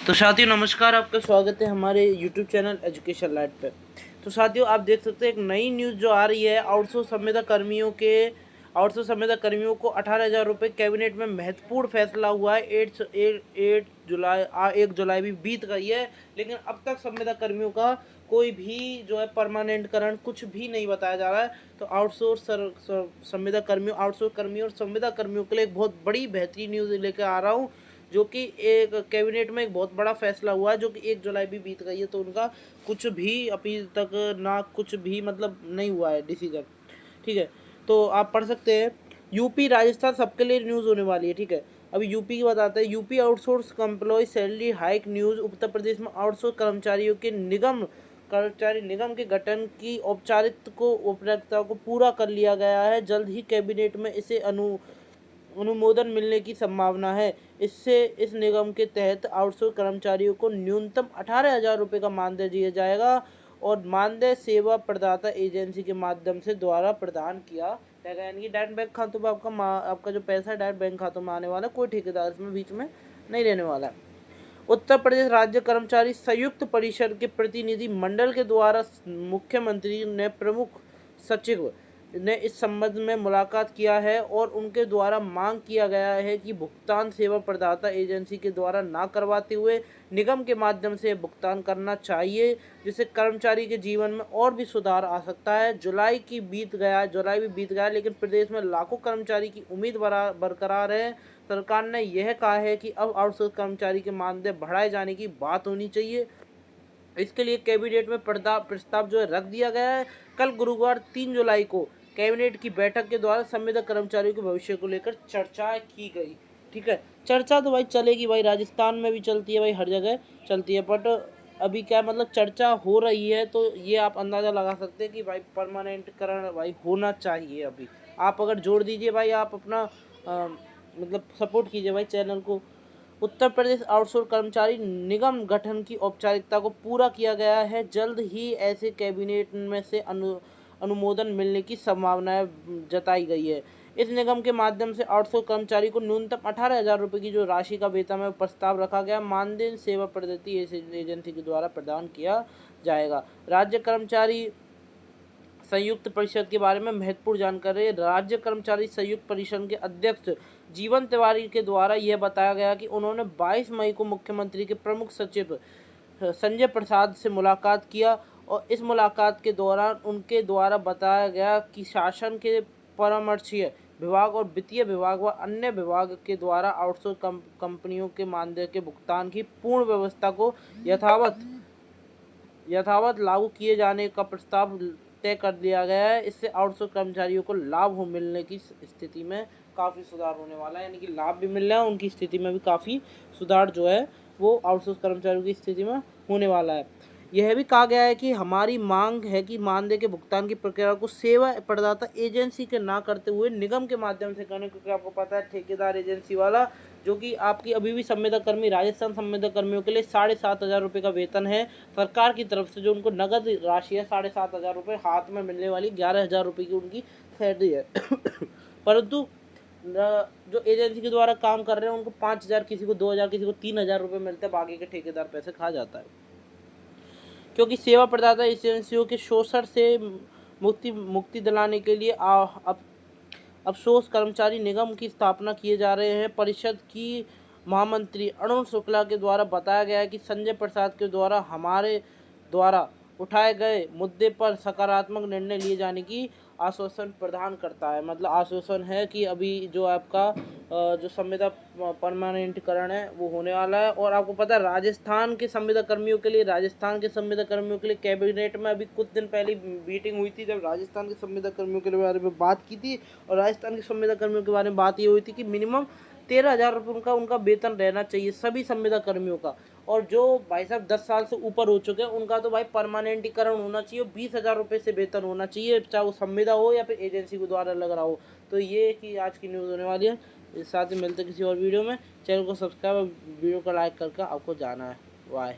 तो साथियों नमस्कार, आपका स्वागत है हमारे यूट्यूब चैनल एजुकेशन लाइट पे। तो साथियों आप देख सकते हैं एक नई न्यूज़ जो आ रही है, आउटसोर्स संविदा कर्मियों को 18,000 रुपये कैबिनेट में महत्वपूर्ण फैसला हुआ है। 1 जुलाई भी बीत गई है, लेकिन अब तक संविदा कर्मियों का कोई भी जो है परमानेंटकरण कुछ भी नहीं बताया जा रहा है। तो संविदा कर्मियों और संविदा कर्मियों के लिए एक बहुत बड़ी बेहतरीन न्यूज़ लेकर आ रहा हूँ, जो कि एक कैबिनेट में एक बहुत बड़ा फैसला हुआ है, जो कि 1 जुलाई भी बीत गई है। तो उनका कुछ भी अभी तक ना कुछ भी मतलब नहीं हुआ है डिसीजन। ठीक है, तो आप पढ़ सकते हैं। यूपी राजस्थान सबके लिए न्यूज़ होने वाली है। ठीक है, अभी यूपी की बताते हैं। UP outsource employ salary hike news. Uttar Pradesh में आउटसोर्स कर्मचारी निगम के गठन की औपचारिकता को पूरा कर लिया गया है। जल्द ही कैबिनेट में इसे अनुमोदन मिलने की संभावना है। इससे इस निगम के तहत आउटसोर्स कर्मचारियों को न्यूनतम 18,000 रुपये का मानदेय दिया जाएगा और मानदेय सेवा प्रदाता एजेंसी के माध्यम से द्वारा प्रदान किया जाएगा। यानी कि डायरेक्ट बैंक खातों में आपका जो पैसा है डायरेक्ट बैंक खातों में आने वाला है, कोई ठेकेदार इसमें बीच में नहीं रहने वाला है। उत्तर प्रदेश राज्य कर्मचारी संयुक्त परिषद के प्रतिनिधि मंडल के द्वारा मुख्यमंत्री ने प्रमुख सचिव ने इस संबंध में मुलाकात किया है और उनके द्वारा मांग किया गया है कि भुगतान सेवा प्रदाता एजेंसी के द्वारा ना करवाते हुए निगम के माध्यम से भुगतान करना चाहिए, जिससे कर्मचारी के जीवन में और भी सुधार आ सकता है। जुलाई भी बीत गया, लेकिन प्रदेश में लाखों कर्मचारी की उम्मीद बरकरार है। सरकार ने यह कहा है कि अब आउटसोर्स कर्मचारी के मानदेय बढ़ाए जाने की बात होनी चाहिए। इसके लिए कैबिनेट में प्रस्ताव जो है रख दिया गया है। कल गुरुवार 3 जुलाई को कैबिनेट की बैठक के द्वारा संविदा कर्मचारियों के भविष्य को लेकर चर्चा की गई। ठीक है, चर्चा तो भाई चलेगी भाई, राजस्थान में भी चलती है भाई, हर जगह चलती है। बट अभी क्या मतलब चर्चा हो रही है, तो ये आप अंदाज़ा लगा सकते हैं कि भाई परमानेंटकरण भाई होना चाहिए। अभी आप अगर जोड़ दीजिए भाई, आप अपना मतलब सपोर्ट कीजिए भाई चैनल को। उत्तर प्रदेश आउटसोर्स कर्मचारी निगम गठन की औपचारिकता को पूरा किया गया है। जल्द ही ऐसे कैबिनेट में से अनुमोदन मिलने की संभावना जताई गई है। इस निगम के माध्यम से आउटसोर्स कर्मचारी को न्यूनतम 18,000 रुपये की जो राशि का वेतन में प्रस्ताव रखा गया, मानदेय सेवा प्रदाता एजेंसी के द्वारा प्रदान किया जाएगा। राज्य कर्मचारी संयुक्त परिषद के बारे में महत्वपूर्ण जानकारी। राज्य कर्मचारी संयुक्त परिषद के अध्यक्ष जीवन तिवारी के द्वारा यह बताया गया कि उन्होंने 22 मई को मुख्यमंत्री के प्रमुख सचिव संजय प्रसाद से मुलाकात किया और इस मुलाकात के दौरान उनके द्वारा बताया गया कि शासन के परामर्शीय विभाग और वित्तीय विभाग व अन्य विभाग के द्वारा आउटसोर्स कंपनियों के मानदेय के भुगतान की पूर्ण व्यवस्था को यथावत लागू किए जाने का प्रस्ताव तय कर दिया गया है। इससे आउटसोर्स कर्मचारियों को लाभ मिलने की स्थिति में काफ़ी सुधार होने वाला है। यानी कि लाभ भी मिल रहा है, उनकी स्थिति में भी काफ़ी सुधार जो है वो आउटसोर्स कर्मचारियों की स्थिति में होने वाला है। यह भी कहा गया है कि हमारी मांग है कि मानदेय के भुगतान की प्रक्रिया को सेवा प्रदाता एजेंसी के ना करते हुए निगम के माध्यम से करने, क्योंकि आपको पता है ठेकेदार एजेंसी वाला जो कि आपकी अभी भी संविदा कर्मी राजस्थान संविदा कर्मियों के लिए 7,500 रुपये का वेतन है सरकार की तरफ से, जो उनको नगद राशि है 7,500 रुपये, हाथ में मिलने वाली 11,000 रुपये की उनकी सैलरी है। परंतु जो एजेंसी के द्वारा काम कर रहे हैं उनको 5,000, किसी को 2,000, किसी को 3,000 रुपये मिलते हैं, बाकी के ठेकेदार पैसे खा जाता है। क्योंकि सेवा प्रदाता एजेंसियों के शोषण से मुक्ति दिलाने के लिए अब अफसोस कर्मचारी निगम की स्थापना किए जा रहे हैं। परिषद की महामंत्री अरुण शुक्ला के द्वारा बताया गया है कि संजय प्रसाद के द्वारा हमारे द्वारा उठाए गए मुद्दे पर सकारात्मक निर्णय लिए जाने की आश्वासन प्रदान करता है। मतलब आश्वासन है कि अभी जो आपका जो संविदा परमानेंटकरण है वो होने वाला है। और आपको पता है राजस्थान के संविदा कर्मियों के लिए कैबिनेट में अभी कुछ दिन पहले मीटिंग हुई थी, जब राजस्थान के संविदा कर्मियों के बारे में बात की थी। और राजस्थान के संविदा कर्मियों के बारे में बात ये हुई थी कि मिनिमम 13,000 रुपये उनका वेतन रहना चाहिए सभी संविदा कर्मियों का। और जो भाई साहब 10 साल से ऊपर हो चुके हैं उनका तो भाई परमानेंटीकरण होना चाहिए, 20,000 रुपये से वेतन होना चाहिए, चाहे वो संविदा हो या फिर एजेंसी के द्वारा लग रहा हो। तो ये कि आज की न्यूज़ होने वाली है। इस साथ ही मिलते किसी और वीडियो में। चैनल को सब्सक्राइब और वीडियो को लाइक करके आपको जाना है। बाय।